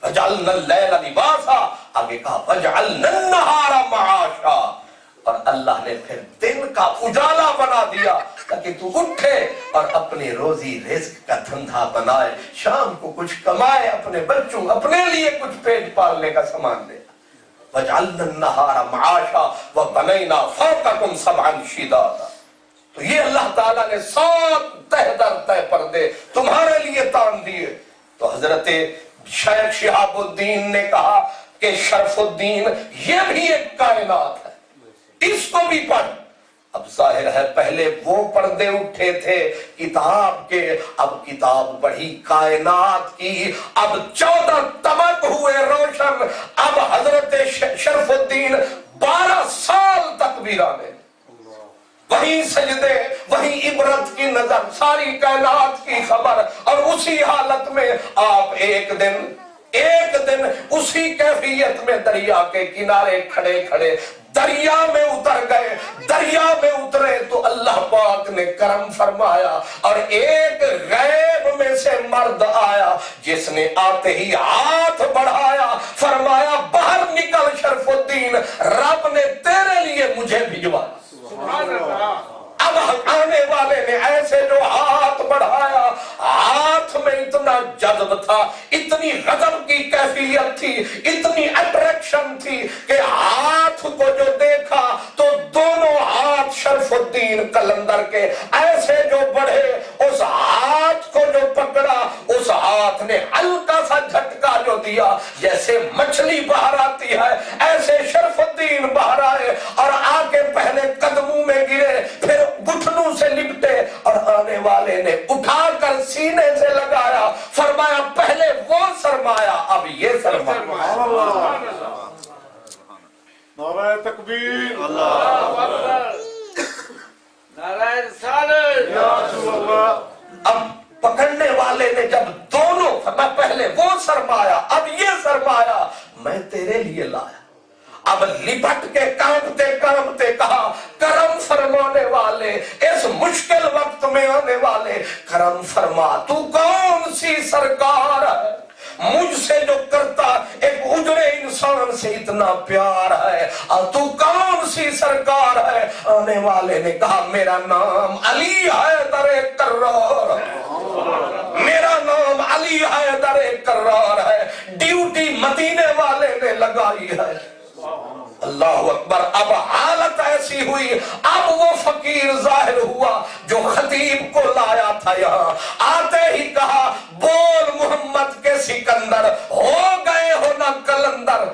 [SPEAKER 1] وجعلنا اللیل لباسا. آگے کہا وجعلنا النہار معاشا. اور اللہ نے پھر دن کا اجالا بنا دیا تاکہ تو اٹھے اور اپنی روزی رزق کا دھندا بنائے، شام کو کچھ کمائے، اپنے بچوں اپنے لیے کچھ پیٹ پالنے کا سامان دے. وجعلنا النہار معاشا وبنینا فوقکم سبعا شدادا. تو یہ اللہ تعالیٰ نے 7 تہ در تہ پردے تمہارے لیے تان دیے. تو حضرت شیخ شہاب الدین نے کہا کہ شرف الدین یہ بھی ایک کائنات ہے، اس کو بھی پڑھ. اب ظاہر ہے پہلے وہ پردے اٹھے تھے کتاب کے، اب کتاب بڑھی کائنات کی. اب 14 طبق ہوئے روشن. اب حضرت شرف الدین 12 سال تکبیرانے، وہی سجدے، وہی عبرت کی نظر، ساری کائنات کی خبر. اور اسی حالت میں آپ ایک دن اسی کیفیت میں دریا کے کنارے کھڑے کھڑے دریا میں اتر گئے. دریا میں اترے تو اللہ پاک نے کرم فرمایا اور ایک غیب میں سے مرد آیا جس نے آتے ہی ہاتھ بڑھایا، فرمایا باہر نکل شرف الدین، رب نے تیرے لیے مجھے بھجوا. سبحان اللہ. اب آنے والے نے ایسے جو ہاتھ بڑھایا، ہاتھ میں اتنا جذب تھا، اتنی غضب کی کیفیت تھی، اتنی اٹریکشن تھی کہ ہاتھ کو جو دیکھا تو دونوں ہاتھ شرف الدین قلندر کے ایسے جو بڑھے، اس ہاتھ کو جو پکڑا، اس ہاتھ نے ہلکا سا جھٹکا جو دیا جیسے مچھلی باہر آتی ہے، ایسے شرف الدین باہر آئے اور آ کے پہلے قدموں میں گرے، پھر گھٹنوں سے لپٹے اور آنے والے نے اٹھا کر سینے سے لگایا. فرمایا پہلے وہ سرمایا اب یہ سرمایا.
[SPEAKER 3] نعرہ تکبیر،
[SPEAKER 4] اللہ اکبر، نعرہ رسالت،
[SPEAKER 3] یا رسول اللہ۔
[SPEAKER 2] اب پکڑنے والے نے جب دونوں میں پہلے وہ سرمایا اب یہ سرمایا میں تیرے لیے لایا، اب لپٹ کے کانپتے کانپتے کہا کرم فرمانے والے، اس مشکل وقت میں آنے والے کرم فرما، تو کون سی سرکار ہے مجھ سے جو کرتا ایک اجڑے انسان سے اتنا پیار ہے، اور تو کون سی سرکار ہے؟ آنے والے نے کہا میرا نام علی حیدر کرار، میرا نام علی حیدر کرار ہے، ڈیوٹی مدینے والے نے لگائی ہے۔ اللہ اکبر۔ اب حالت ایسی ہوئی، اب وہ فقیر ظاہر ہوا جو خطیب کو لایا تھا یہاں، آتے ہی کہا بول محمد کے سکندر، ہو گئے ہو نہ کلندر۔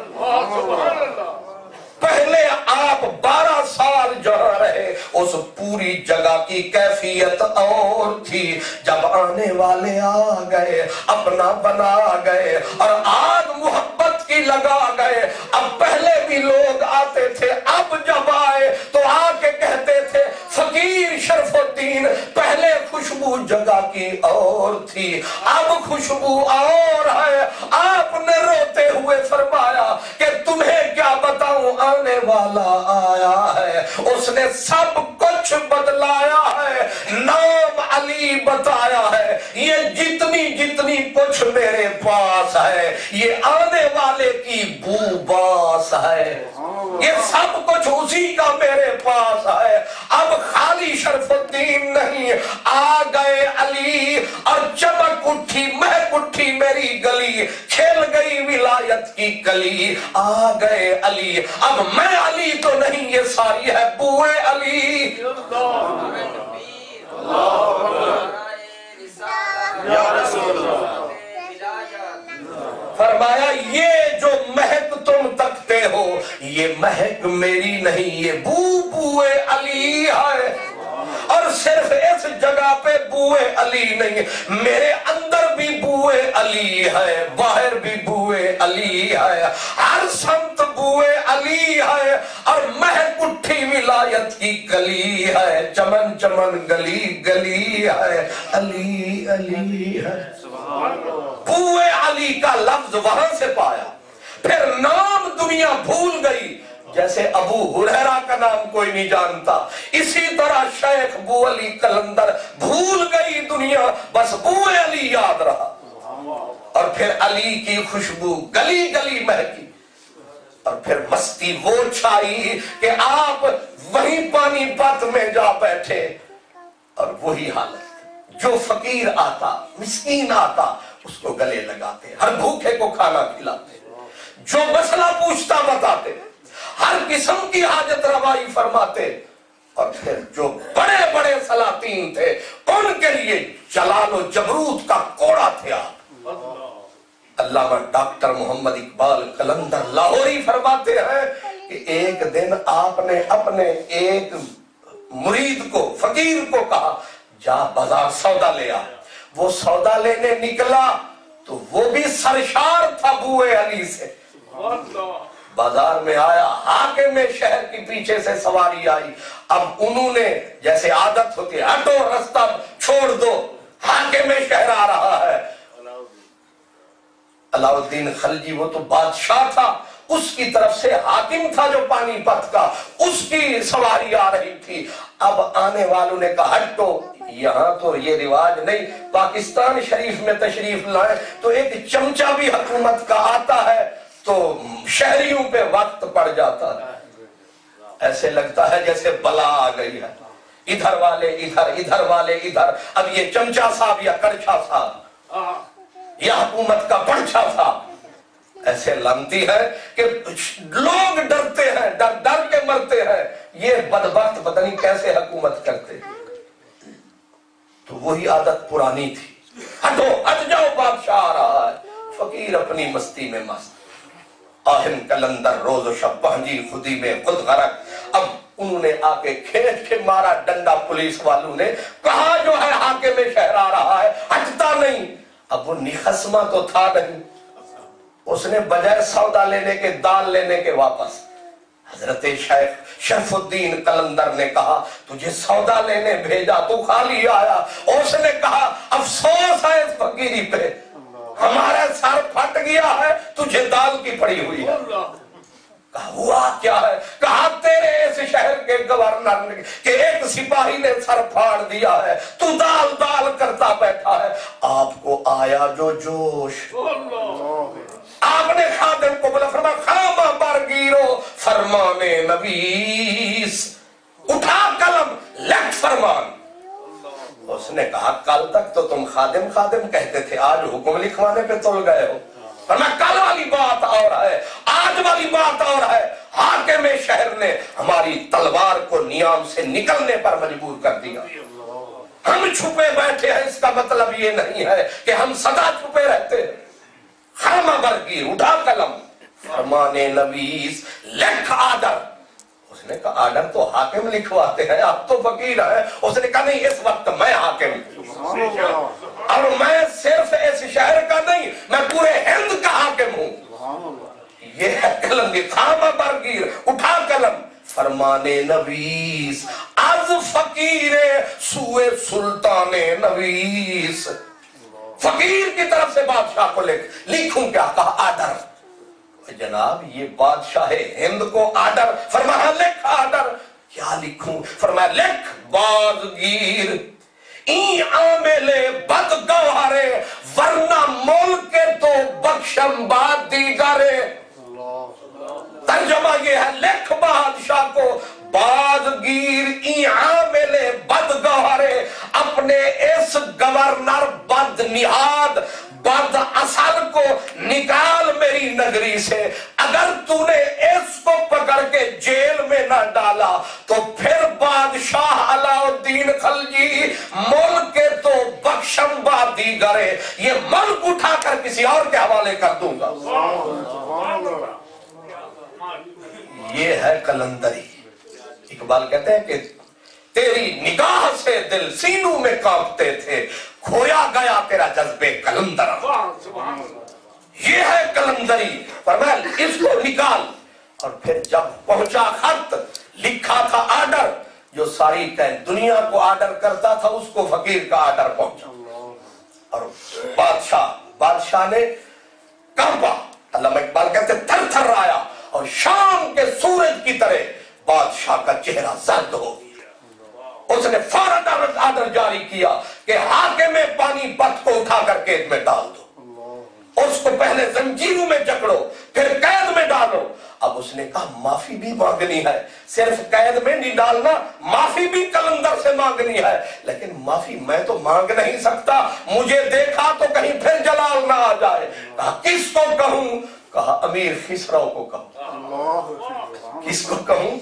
[SPEAKER 2] پہلے آپ 12 سال جہاں رہے اس پوری جگہ کی کیفیت اور تھی، جب آنے والے آ گئے اپنا بنا گئے اور آگ محبت کی لگا گئے۔ اب پہلے بھی لوگ آتے تھے، اب جب آئے تو آ کے کہتے تھے فقیر شرف الدین پہلے خوشبو جگہ کی اور تھی، اب خوشبو اور ہے۔ آپ نے روتے ہوئے فرمایا کہ تمہیں کیا بتاؤں، آنے والا آیا ہے، اس نے سب کچھ بدلایا ہے، نام علی بتایا ہے، یہ جتنی جتنی کچھ میرے پاس ہے یہ آنے والے کی بو باس ہے، یہ سب کچھ اسی کا میرے پاس ہے۔ اب خالی شرف الدین نہیں، آ گئے علی اور چمک اٹھی مہک اٹھی میری گلی، کھیل گئی ولایت کی کلی، آ گئے علی۔ اب میں علی تو نہیں، یہ ساری ہے بوئے علی۔
[SPEAKER 3] یا رسول اللہ۔
[SPEAKER 2] فرمایا یہ جو مہک تم تکتے ہو یہ مہک میری نہیں، یہ بوئے علی ہے، اور صرف اس جگہ پہ بوئے علی نہیں، میرے اندر بھی بوئے علی ہے، باہر بھی بوئے علی ہے، ہر سمت بوئے علی ہے، اور مہک اٹھی ولایت کی کلی ہے، چمن چمن گلی گلی ہے، علی علی ہے۔ بوئے علی کا لفظ وہاں سے پایا، پھر نام دنیا بھول گئی، جیسے ابو ہریرہ کا نام کوئی نہیں جانتا، اسی طرح شیخ بو علی کلندر بھول گئی دنیا، بس بوئے علی یاد رہا۔ اور پھر علی کی خوشبو گلی گلی مہکی، اور پھر مستی وہ چھائی کہ آپ وہیں پانی پت میں جا بیٹھے، اور وہی حالت، جو فقیر آتا مسکین آتا اس کو گلے لگاتے، ہر بھوکے کو کھانا کھلاتے، جو مسئلہ پوچھتا بتاتے، ہر قسم کی حاجت روائی فرماتے، اور پھر جو بڑے بڑے سلاطین تھے ان کے لیے جلال و جبروت کا کوڑا تھے آپ۔ علامہ ڈاکٹر محمد اقبال کلندر لاہوری فرماتے ہیں کہ ایک دن آپ نے اپنے ایک مرید کو فقیر کو کہا جا بازار سودا لے آ، وہ سودا لینے نکلا تو وہ بھی سرشار تھا بوئے علی سے، بازار میں آیا، حاکم شہر کی پیچھے سے سواری آئی، اب انہوں نے جیسے عادت ہوتی ہے ہٹو رستہ چھوڑ دو، حاکم شہر آ رہا ہے، علاء الدین خلجی وہ تو بادشاہ تھا، اس کی طرف سے حاکم تھا جو پانی پت کا، اس کی سواری آ رہی تھی، اب آنے والوں نے کہا ہٹو، یہاں تو یہ رواج نہیں، پاکستان شریف میں تشریف لائے تو ایک چمچہ بھی حکومت کا آتا ہے تو شہریوں پہ وقت پڑ جاتا ہے، ایسے لگتا ہے جیسے بلا آ گئی ہے، ادھر والے ادھر ادھر والے ادھر، اب یہ چمچہ صاحب یا کرچھا صاحب یا حکومت کا پرچا تھا، ایسے لانتی ہے کہ لوگ ڈرتے ہیں، ڈر ڈر کے مرتے ہیں، یہ بدبخت پتہ نہیں کیسے حکومت کرتے، تو وہی عادت پرانی تھی، ہٹو ہٹ جاؤ بادشاہ آ رہا ہے، فقیر اپنی مستی میں مست، آہن کلندر روز و شب پہنجی خودی میں خود غرق، اب انہوں نے آ کے کھینچ کے مارا ڈنڈا، پولیس والوں نے کہا جو ہے حاکم شہر آ رہا ہے، ہٹتا نہیں، اب وہ نخسمہ تو تھا نہیں، اس نے بجائے سودا لینے کے دال لینے کے واپس حضرت شیخ شرف الدین قلندر نے کہا تجھے سودا لینے بھیجا تو خالی آیا. اس نے کہا افسوس ہے اس فقیری پہ, ہمارا سر پھٹ گیا ہے, تجھے دال کی پڑی ہوئی ہے. کہا ہوا کیا ہے؟ کہا تیرے اس شہر کے گورنر نے کہ ایک سپاہی نے سر پھاڑ دیا ہے, تو دال دال کرتا بیٹھا ہے. آپ کو آیا جو جوش, آپ نے خادم کو بولا, فرمایا خامہ برگیرو فرمان نویس, اٹھا قلم لکھ فرمان. اس نے کہا کل تک تو تم خادم خادم کہتے تھے, آج حکم لکھوانے پہ تل گئے ہو. فرمایا کل والی بات اور ہے, آج والی بات اور ہے. حاکم شہر نے ہماری تلوار کو نیام سے نکلنے پر مجبور کر دیا. ہم چھپے بیٹھے ہیں, اس کا مطلب یہ نہیں ہے کہ ہم سدا چھپے رہتے ہیں. خامہ برگیر, اٹھا قلم, فرمان نویس لکھ آرڈر. اس نے کہا آرڈر تو حاکم لکھواتے ہیں, آپ تو فقیر ہیں. اس نے کہا نہیں, اس وقت میں حاکم ہوں, اور میں صرف اس شہر کا نہیں, میں پورے ہند کا حاکم ہوں. یہ ہے قلم کی خامہ برگیر, اٹھا قلم, فرمان نویس از فقیر سوئے سلطان نویس. فقیر کی طرف سے بادشاہ کو لکھوں کیا؟ کہا آرڈر. جناب یہ بادشاہ ہند کو آرڈر, فرمایا لکھ آرڈر. کیا لکھوں؟ فرمایا لکھ بازگیر این عامل بد گوہرے ورنہ ملک تو بخشم باد دیگرے. ترجمہ یہ ہے, لکھ بادشاہ کو بازگیر این عامل بد گوہرے, اپنے اس گورنر بد نہاد بد اثر کو نکال میری نگری سے. اگر تو نے اس کو پکڑ کے جیل میں نہ ڈالا تو پھر بادشاہ علاء الدین خلجی ملک تو بخشم با دیگرے, یہ ملک اٹھا کر کسی اور کے حوالے کر دوں گا. یہ ہے قلندری. اقبال کہتے ہیں کہ تیری نگاہ سے دل سینوں میں کانپتے تھے, کھویا گیا تیرا جذبے قلندر. یہ ہے قلندری. فرمایا اس کو نکال. اور پھر جب پہنچا خط, لکھا تھا آرڈر, جو ساری دنیا کو آرڈر کرتا تھا اس کو فقیر کا آرڈر پہنچا. اور بادشاہ نے کانپا. علامہ اقبال کہتے تھر تھر آیا, اور شام کے سورج کی طرح بادشاہ کا چہرہ زرد ہو گیا. اس نے فوراً آرڈر جاری کیا کہ حاکم پانی پت کو اٹھا کر قید میں ڈال دو, اس کو پہلے زنجیروں میں جکڑو, پھر قید میں ڈالو. اب اس نے کہا معافی بھی مانگنی ہے, صرف قید میں نہیں ڈالنا, معافی بھی قلندر سے مانگنی ہے. لیکن معافی میں تو مانگ نہیں سکتا, مجھے دیکھا تو کہیں پھر جلال نہ آ جائے. کہا کس کو کہوں؟ کہا امیر خسرو کو کہوں. کس کو کہوں؟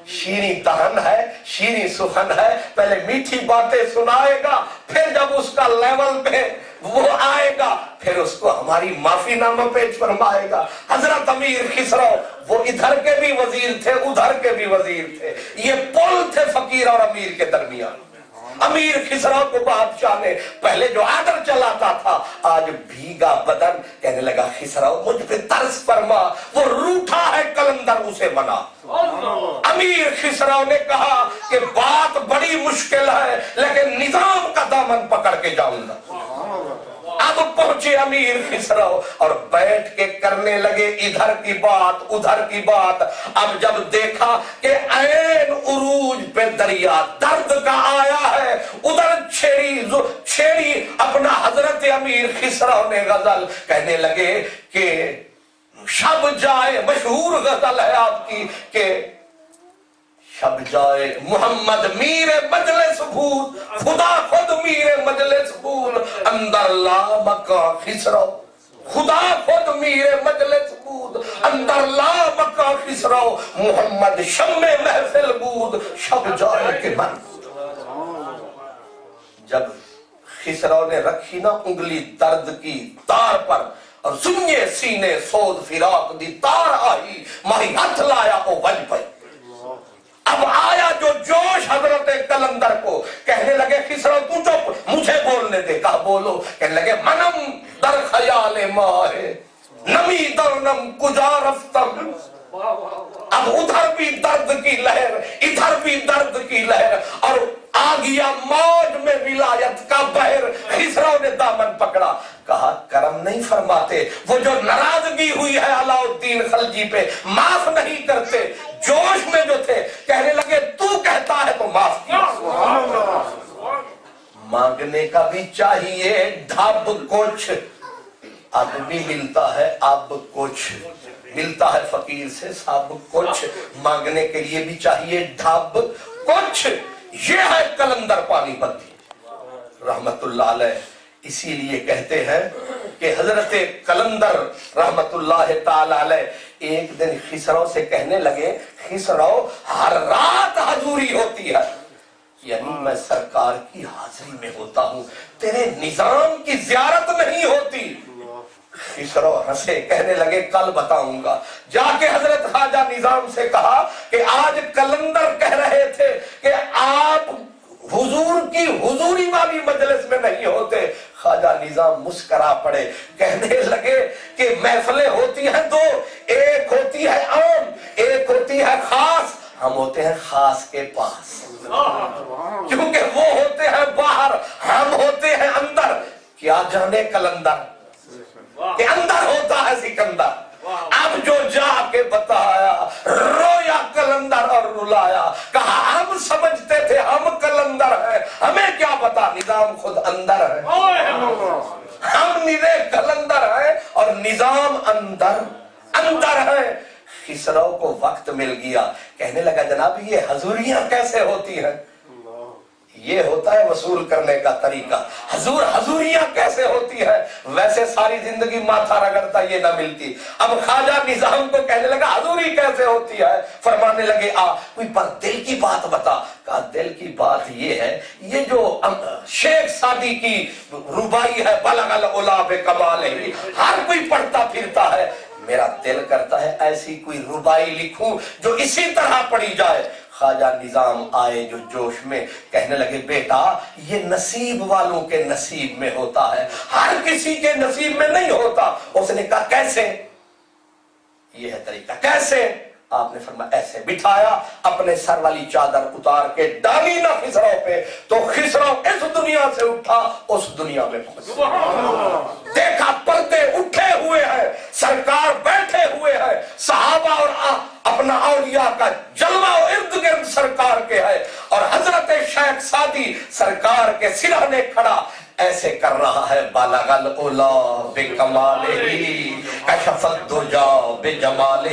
[SPEAKER 2] شیریں دہن ہے, شیریں سخن ہے, پہلے میٹھی باتیں سنائے گا, پھر جب اس کا لیول پہ وہ آئے گا پھر اس کو ہماری معافی نامہ پیش فرمائے گا. حضرت امیر خسرو وہ ادھر کے بھی وزیر تھے, ادھر کے بھی وزیر تھے, یہ پل تھے فقیر اور امیر کے درمیان. امیر خسرو کو بادشاہ نے پہلے جو آرڈر چلاتا تھا, آج بھیگا بدن کہنے لگا خسرو مجھ پہ ترس فرما, وہ روٹھا ہے قلندر اسے منا. امیر خسرو نے کہا کہ بات بڑی مشکل ہے لیکن نظام کا دامن پکڑ کے جاؤں گا. اب پہنچے امیر خسرو اور بیٹھ کے کرنے لگے ادھر کی بات ادھر کی بات. اب جب دیکھا کہ عین عروج پہ دریا درد کا آیا ہے, ادھر چھیڑی اپنا حضرت امیر خسرو نے غزل. کہنے لگے کہ شب جائے, مشہور غزل ہے آپ کی کہ شب جائے محمد میر مجلس بھول, خدا خود میر مجلس بھول, اندر لا مکان خسرو, خدا خود میر مجلس بود, اندر لا مکان خسرو, محمد شم محفل بود, شب جائے کہ من. جب خسرو نے رکھی نا انگلی درد کی تار پر اور سنیے سینے سود فراق دی تار آئی, ماہی ہاتھ لایا او وج پئی. اب آیا جو جوش حضرت قلندر کو, کہنے لگے خسرو تو چپ, مجھے بولنے دے. کہا بولو. کہنے لگے منم در خیال ماہ نمی در نم کجا رفتم, اب ادھر بھی درد کی لہر ادھر بھی درد کی لہر اور آ گیا موج میں ولایت کا بحر. خسرو نے دامن پکڑا کہا کرم نہیں فرماتے وہ جو ناراضگی ہوئی ہے علاء الدین خلجی پہ معاف نہیں کرتے. جوش میں جو تھے کہنے لگے تو کہتا ہے تو معاف کیا. مانگنے کا بھی چاہیے ڈھب کچھ اب بھی ملتا ہے اب کچھ ملتا ہے فقیر سے سب کچھ مانگنے کے لیے بھی چاہیے ڈھب کچھ. یہ ہے قلندر پانی پتی رحمت اللہ علیہ. اسی لیے کہتے ہیں کہ حضرت قلندر رحمت اللہ تعالی علیہ ایک دن خسرو سے کہنے لگے خسرو ہر رات حضوری ہوتی ہے یعنی میں سرکار کی حاضری میں ہوتا ہوں تیرے نظام کی زیارت نہیں ہوتی. خسرو ہنسے کہنے لگے کل بتاؤں گا. جا کے حضرت خواجہ نظام سے کہا کہ آج قلندر کہہ رہے تھے کہ آپ حضور کی حضوری والی مجلس میں نہیں ہوتے. خواجہ نظام مسکرا پڑے کہنے لگے کہ محفلیں ہوتی ہیں دو ایک ہوتی ہے عام ایک ہوتی ہے خاص. ہم ہوتے ہیں خاص کے پاس کیونکہ وہ ہوتے ہیں باہر ہم ہوتے ہیں اندر. کیا جانے قلندر کہ اندر ہوتا ہے سکندر. اب جو جا کے بتایا رویا قلندر اور رلایا کہا ہم سمجھتے تھے ہم قلندر ہیں ہمیں کیا پتا نظام خود اندر ہے. ہم نرے قلندر ہیں اور نظام اندر ہے. خسرو کو وقت مل گیا کہنے لگا جناب یہ حضوریاں کیسے ہوتی ہیں. یہ ہوتا ہے وصول کرنے کا طریقہ. حضوریاں کیسے ہوتی ہے ویسے ساری زندگی ماتھا رگڑتا یہ نہ ملتی. اب خواجہ نظام کو کہنے لگا حضوری کیسے ہوتی ہے. فرمانے لگے کوئی پر دل کی بات بتا. کہا دل کی بات یہ ہے یہ جو شیخ سعدی کی ربائی ہے بلغ العلا بکمالہ ہر کوئی پڑھتا پھرتا ہے. میرا دل کرتا ہے ایسی کوئی ربائی لکھوں جو اسی طرح پڑھی جائے. خواجہ نظام آئے جو جوش میں کہنے لگے بیٹا یہ نصیب والوں کے نصیب میں ہوتا ہے ہر کسی کے نصیب میں نہیں ہوتا. اس نے کہا کیسے. یہ ہے طریقہ کیسے. آپ نے فرمایا ایسے. بٹھایا اپنے سر والی چادر اتار کے ڈالی نہ خسرو پہ تو خسرو اس دنیا سے اٹھا اس دنیا میں پہنچا. دیکھا پردے اٹھے ہوئے ہیں سرکار بیٹھے ہوئے ہیں صحابہ اور اپنا اولیاء کا جلوہ ارد گرد سرکار کے ہے اور حضرت شیخ سعدی سرکار کے سرہانے کھڑا ایسے کر رہا ہے بالغ العلا بکمالہ کشف الدجا بجمالہ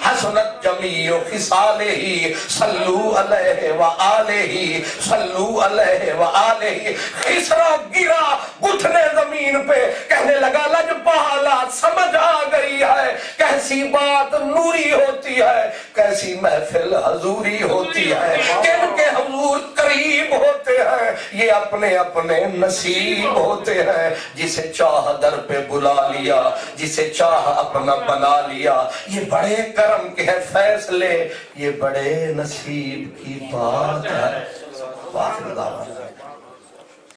[SPEAKER 2] حسنت جمیع خصالہ صلو علیہ وآلہ صلو علیہ وآلہ. خسرو گرا گھٹنے زمین پہ کہنے لگا لجپالا سمجھ آ گئی ہے کیسی بات نوری ہوتی ہے کیسی محفل حضوری ہوتی ہے کن کے حضور قریب ہوتے ہیں یہ اپنے اپنے نصیب ہوتے ہیں. جسے چاہ در پہ بلا لیا جسے چاہ اپنا بنا لیا. یہ بڑے کرم کے ہیں فیصلے یہ بڑے نصیب کی بات ہے.